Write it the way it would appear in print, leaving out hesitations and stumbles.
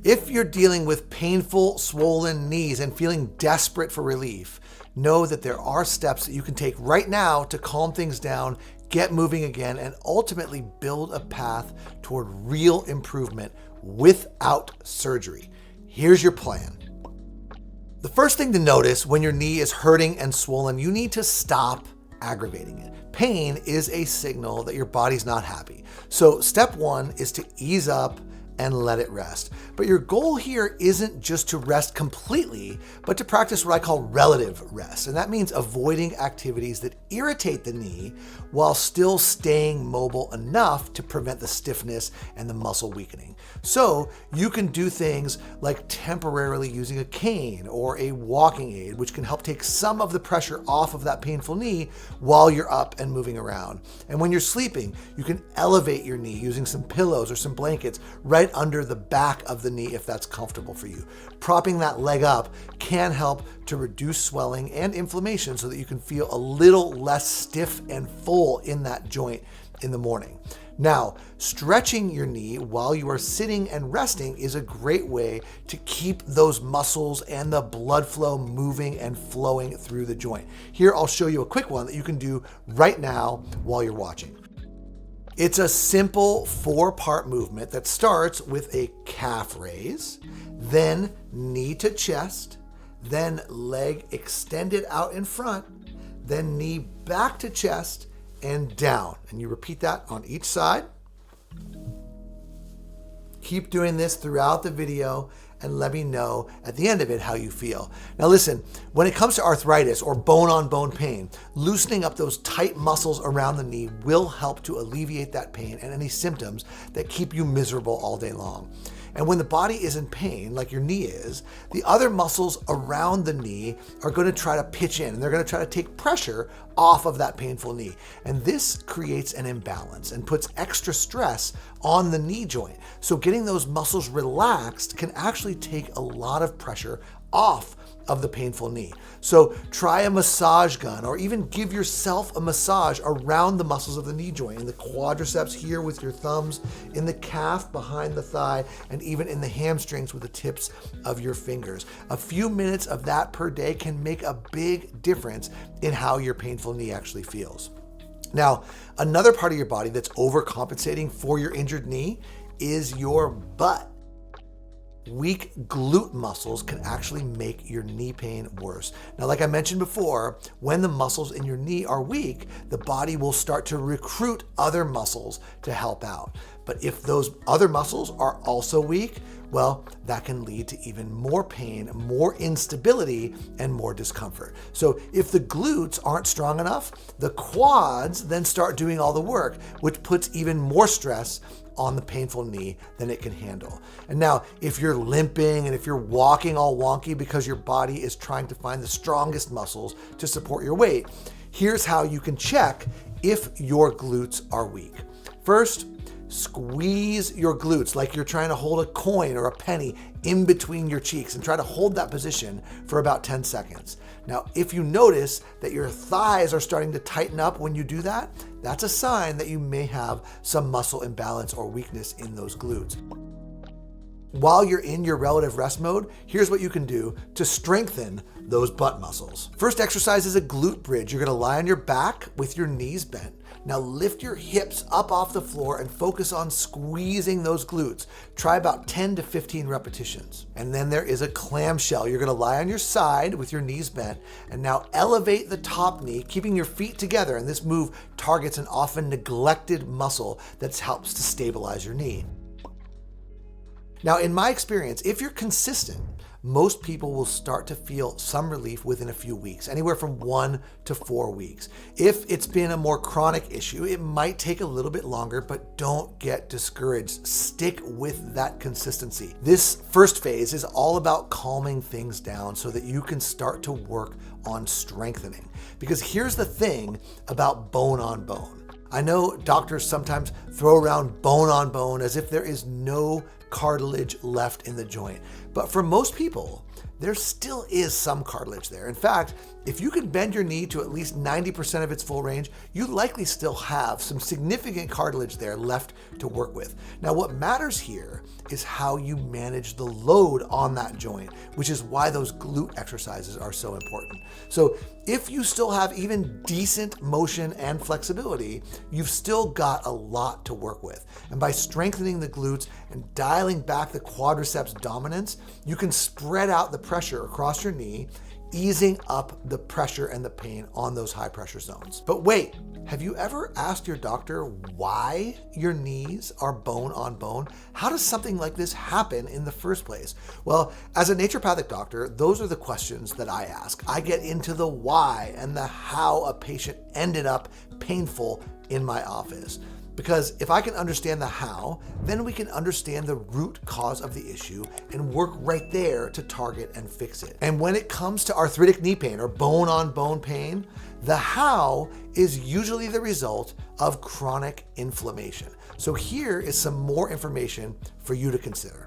If you're dealing with painful, swollen knees and feeling desperate for relief, know that there are steps that you can take right now to calm things down, get moving again, and ultimately build a path toward real improvement without surgery. Here's your plan. The first thing to notice when your knee is hurting and swollen, you need to stop aggravating it. Pain is a signal that your body's not happy. So step one is to ease up and let it rest. But your goal here isn't just to rest completely, but to practice what I call relative rest. And that means avoiding activities that irritate the knee while still staying mobile enough to prevent the stiffness and the muscle weakening. So you can do things like temporarily using a cane or a walking aid, which can help take some of the pressure off of that painful knee while you're up and moving around. And when you're sleeping, you can elevate your knee using some pillows or some blankets right under the back of the knee if that's comfortable for you. Propping that leg up can help to reduce swelling and inflammation so that you can feel a little less stiff and full in that joint in the morning. Now, stretching your knee while you are sitting and resting is a great way to keep those muscles and the blood flow moving and flowing through the joint. Here, I'll show you a quick one that you can do right now while you're watching. It's a simple 4-part movement that starts with a calf raise, then knee to chest, then leg extended out in front, then knee back to chest and down. And you repeat that on each side. Keep doing this throughout the video and let me know at the end of it how you feel. Now listen, when it comes to arthritis or bone-on-bone pain, loosening up those tight muscles around the knee will help to alleviate that pain and any symptoms that keep you miserable all day long. And when the body is in pain, like your knee is, the other muscles around the knee are going to try to pitch in and they're going to try to take pressure off of that painful knee. And this creates an imbalance and puts extra stress on the knee joint. So getting those muscles relaxed can actually take a lot of pressure off of the painful knee. So try a massage gun or even give yourself a massage around the muscles of the knee joint, in the quadriceps here with your thumbs, in the calf behind the thigh, and even in the hamstrings with the tips of your fingers. A few minutes of that per day can make a big difference in how your painful knee actually feels. Now, another part of your body that's overcompensating for your injured knee is your butt. Weak glute muscles can actually make your knee pain worse. Now, like I mentioned before, when the muscles in your knee are weak, the body will start to recruit other muscles to help out. But if those other muscles are also weak, well, that can lead to even more pain, more instability, and more discomfort. So if the glutes aren't strong enough, the quads then start doing all the work, which puts even more stress on the painful knee than it can handle. And now, if you're limping and if you're walking all wonky because your body is trying to find the strongest muscles to support your weight, here's how you can check if your glutes are weak. First, squeeze your glutes like you're trying to hold a coin or a penny in between your cheeks and try to hold that position for about 10 seconds. Now, if you notice that your thighs are starting to tighten up when you do that, that's a sign that you may have some muscle imbalance or weakness in those glutes. While you're in your relative rest mode, here's what you can do to strengthen those butt muscles. First exercise is a glute bridge. You're gonna lie on your back with your knees bent. Now lift your hips up off the floor and focus on squeezing those glutes. Try about 10 to 15 repetitions. And then there is a clamshell. You're gonna lie on your side with your knees bent and now elevate the top knee, keeping your feet together. And this move targets an often neglected muscle that helps to stabilize your knee. Now, in my experience, if you're consistent, most people will start to feel some relief within a few weeks, anywhere from 1 to 4 weeks. If it's been a more chronic issue, it might take a little bit longer, but don't get discouraged. Stick with that consistency. This first phase is all about calming things down so that you can start to work on strengthening. Because here's the thing about bone on bone. I know doctors sometimes throw around bone on bone as if there is no cartilage left in the joint. But for most people, there still is some cartilage there. In fact, if you can bend your knee to at least 90% of its full range, you likely still have some significant cartilage there left to work with. Now, what matters here is how you manage the load on that joint, which is why those glute exercises are so important. So if you still have even decent motion and flexibility, you've still got a lot to work with. And by strengthening the glutes and dialing back the quadriceps dominance, you can spread out the pressure across your knee, easing up the pressure and the pain on those high pressure zones. But wait, have you ever asked your doctor why your knees are bone on bone? How does something like this happen in the first place? Well, as a naturopathic doctor, those are the questions that I ask. I get into the why and the how a patient ended up painful in my office. Because if I can understand the how, then we can understand the root cause of the issue and work right there to target and fix it. And when it comes to arthritic knee pain or bone on bone pain, the how is usually the result of chronic inflammation. So here is some more information for you to consider.